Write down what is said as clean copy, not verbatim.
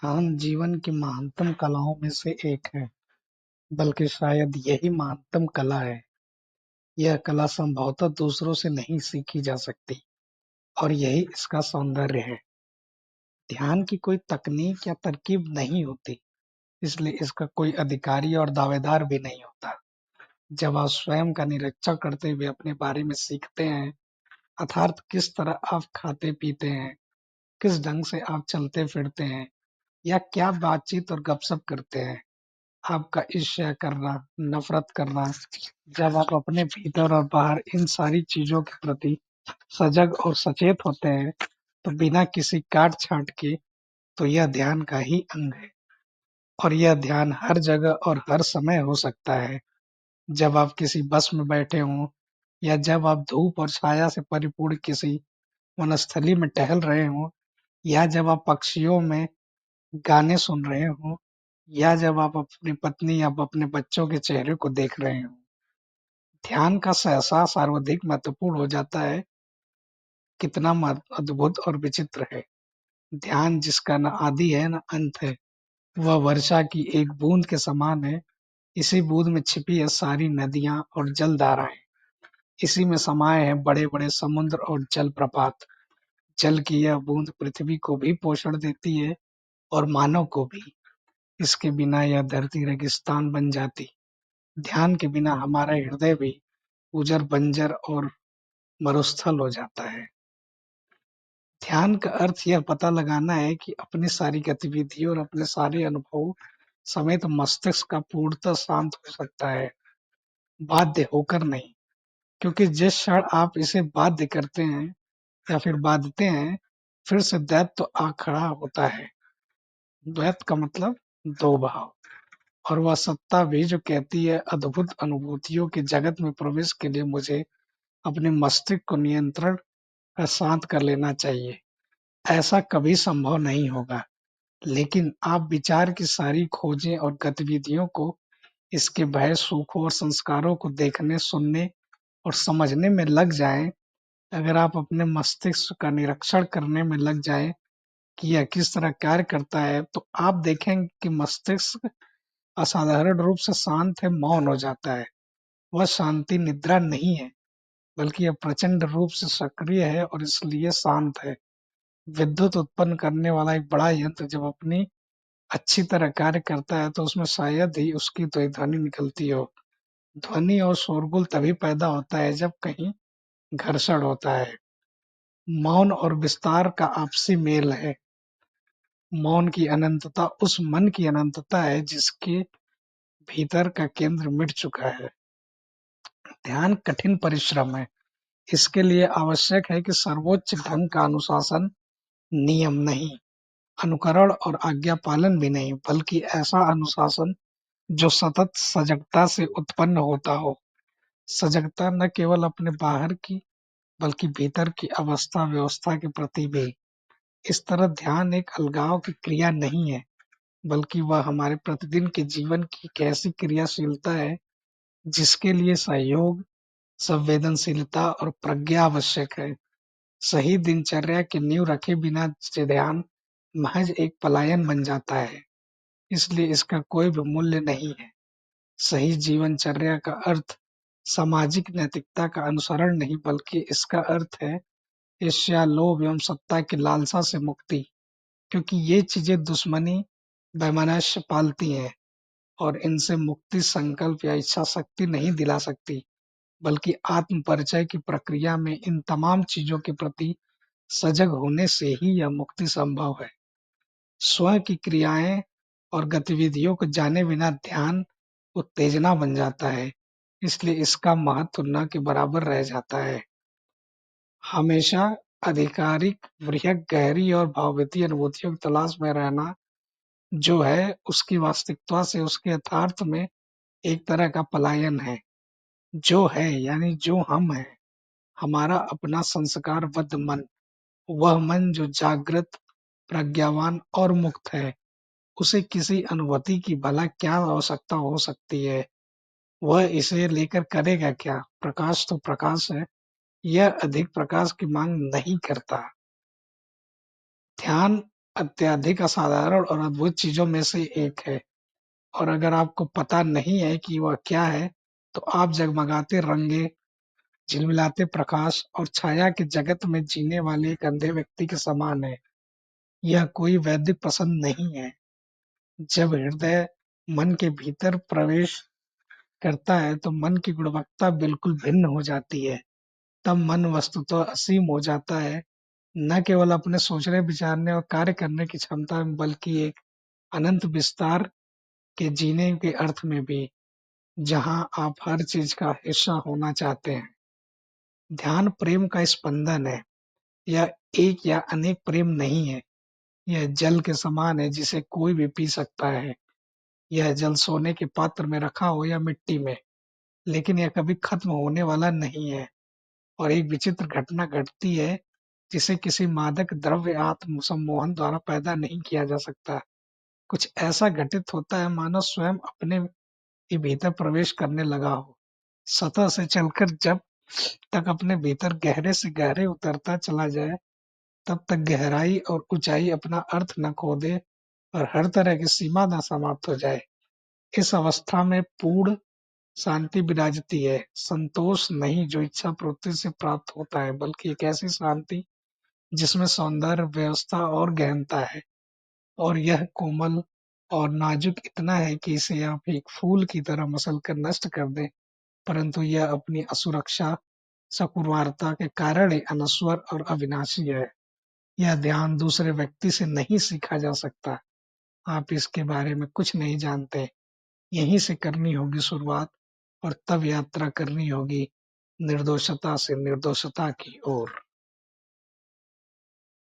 ध्यान जीवन की महानतम कलाओं में से एक है, बल्कि शायद यही महानतम कला है। यह कला संभवतः दूसरों से नहीं सीखी जा सकती और यही इसका सौंदर्य है। ध्यान की कोई तकनीक या तरकीब नहीं होती, इसलिए इसका कोई अधिकारी और दावेदार भी नहीं होता। जब आप स्वयं का निरीक्षण करते हुए अपने बारे में सीखते हैं, अर्थात किस तरह आप खाते-पीते हैं, किस ढंग से आप चलते-फिरते हैं या क्या बातचीत और गपशप करते हैं, आपका ईर्ष्या करना, नफ़रत करना, जब आप अपने भीतर और बाहर इन सारी चीज़ों के प्रति सजग और सचेत होते हैं, तो बिना किसी काट-छाँट के, तो यह ध्यान का ही अंग है। और यह ध्यान हर जगह और हर समय हो सकता है। जब आप किसी बस में बैठे हों या जब आप धूप और छाया से परिपूर्ण किसी वनस्थली में टहल रहे हों या जब आप पक्षियों में गाने सुन रहे हों या जब आप अपनी पत्नी या अपने बच्चों के चेहरे को देख रहे हों। ध्यान का सहसा सर्वाधिक महत्वपूर्ण हो जाता है, कितना अद्भुत और विचित्र है। ध्यान जिसका न आदि है न अंत है, वह वर्षा की एक बूंद के समान है। इसी बूंद में छिपी है सारी नदियाँ और जलधाराएँ। इसी में समाये हैं बड़े-बड़े समुद्र और जलप्रपात। जल की यह बूंद पृथ्वी को भी पोषण देती है और मानव को भी। इसके बिना यह धरती रेगिस्तान बन जाती। ध्यान के बिना हमारा हृदय भी उजर बंजर और मरुस्थल हो जाता है। ध्यान का अर्थ यह पता लगाना है कि अपनी सारी गतिविधियों और अपने सारे अनुभवों समेत मस्तिष्क का पूर्णतः शांत हो सकता है, बाध्य होकर नहीं। क्योंकि जिस क्षण आप इसे बाध्य करते हैं या फिर बांधते हैं, फिर से द्वैत आ खड़ा होता है। द्वैत का मतलब दो भाव। और वह सत्ता भी जो कहती है अद्भुत अनुभूतियों के जगत में प्रवेश के लिए मुझे अपने मस्तिष्क को नियंत्रण और शांत कर लेना चाहिए। ऐसा कभी संभव नहीं होगा, लेकिन आप विचार की सारी खोजें और गतिविधियों को इसके भय, सुखों और संस्कारों को देखने, सुनने और समझने में लग जाएँ। अगर आप अपने मस्तिष्क का निरीक्षण करने में लग जाएँ कि यह किस तरह कार्य करता है, तो आप देखेंगे कि मस्तिष्क असाधारण रूप से शांत है, मौन हो जाता है। वह शांति निद्रा नहीं है, बल्कि यह प्रचंड रूप से सक्रिय है और इसलिए शांत है। विद्युत उत्पन्न करने वाला एक बड़ा यंत्र जब अपनी अच्छी तरह कार्य करता है, तो उसमें शायद ही उसकी कोई ध्वनि निकलती हो। ध्वनि और शोरगुल तभी पैदा होता है जब कहीं घर्षण होता है। मौन और विस्तार का आपसी मेल है। मौन की अनंतता उस मन की अनंतता है जिसके भीतर का केंद्र मिट चुका है। ध्यान कठिन परिश्रम है। इसके लिए आवश्यक है कि सर्वोच्च ढंग का अनुशासन, नियम नहीं, अनुकरण और आज्ञा पालन भी नहीं, बल्कि ऐसा अनुशासन जो सतत सजगता से उत्पन्न होता हो। सजगता न केवल अपने बाहर की, बल्कि भीतर की अवस्था व्यवस्था के प्रति भी। इस तरह ध्यान एक अलगाव की क्रिया नहीं है, बल्कि वह हमारे प्रतिदिन के जीवन की एक ऐसी क्रियाशीलता है जिसके लिए सहयोग, संवेदनशीलता और प्रज्ञा आवश्यक है। सही दिनचर्या की नींव रखे बिना ध्यान महज एक पलायन बन जाता है, इसलिए इसका कोई भी मूल्य नहीं है। सही जीवनचर्या का अर्थ सामाजिक नैतिकता का अनुसरण नहीं, बल्कि इसका अर्थ है ईर्ष्या, लोभ एवं सत्ता की लालसा से मुक्ति। क्योंकि ये चीजें दुश्मनी, वैमनस्य पालती हैं और इनसे मुक्ति संकल्प या इच्छा शक्ति नहीं दिला सकती, बल्कि आत्म परिचय की प्रक्रिया में इन तमाम चीजों के प्रति सजग होने से ही यह मुक्ति संभव है। स्वयं की क्रियाएं और गतिविधियों को जाने बिना ध्यान उत्तेजना बन जाता है, इसलिए इसका महत्व न के बराबर रह जाता है। हमेशा आधिकारिक, बृहद, गहरी और भावगीत अनुभूतियों की तलाश में रहना जो है, उसकी वास्तविकता से उसके यथार्थ में एक तरह का पलायन है। जो है यानी जो हम हैं, हमारा अपना संस्कारबद्ध मन, वह मन जो जागृत, प्रज्ञावान और मुक्त है, उसे किसी अनुभूति की भला क्या आवश्यकता हो सकती है? वह इसे लेकर करेगा क्या? प्रकाश तो प्रकाश है, यह अधिक प्रकाश की मांग नहीं करता। ध्यान अत्यधिक असाधारण और अद्भुत चीज़ों में से एक है, और अगर आपको पता नहीं है कि वह क्या है, तो आप जगमगाते रंगे, झिलमिलाते प्रकाश और छाया के जगत में जीने वाले एक अंधे व्यक्ति के समान हैं। यह कोई वैदिक पसंद नहीं है। जब हृदय मन के भीतर प्रवेश करता है, तो मन की गुणवत्ता बिल्कुल भिन्न हो जाती है। तब मन वस्तुतः असीम हो जाता है, न केवल अपने सोचने, विचारने और कार्य करने की क्षमता में, बल्कि एक अनंत विस्तार के जीने के अर्थ में भी, जहाँ आप हर चीज का हिस्सा होना चाहते हैं। ध्यान प्रेम का स्पंदन है। यह एक या अनेक प्रेम नहीं है। यह जल के समान है जिसे कोई भी पी सकता है। यह जल सोने के पात्र में रखा हो या मिट्टी में, लेकिन यह कभी खत्म होने वाला नहीं है। और एक विचित्र घटना घटती है जिसे किसी मादक द्रव्य आत्म सम्मोहन द्वारा पैदा नहीं किया जा सकता। कुछ ऐसा घटित होता है मानो स्वयं अपने ही भीतर प्रवेश करने लगा हो। सतह से चलकर जब तक अपने भीतर गहरे से गहरे उतरता चला जाए, तब तक गहराई और ऊंचाई अपना अर्थ न खो दे और हर तरह की सीमा न समाप्त हो जाए। इस अवस्था में पूर्ण शांति विराजती है। संतोष नहीं जो इच्छा प्रवृत्ति से प्राप्त होता है, बल्कि एक ऐसी शांति जिसमें सौंदर्य, व्यवस्था और गहनता है। और यह कोमल और नाजुक इतना है कि इसे आप एक फूल की तरह मसल कर नष्ट कर दें, परंतु यह अपनी असुरक्षा, सकुमारता के कारण ही अनश्वर और अविनाशी है। यह ध्यान दूसरे व्यक्ति से नहीं सीखा जा सकता। आप इसके बारे में कुछ नहीं जानते। यहीं से करनी होगी शुरुआत, और तब यात्रा करनी होगी निर्दोषता से निर्दोषता की ओर।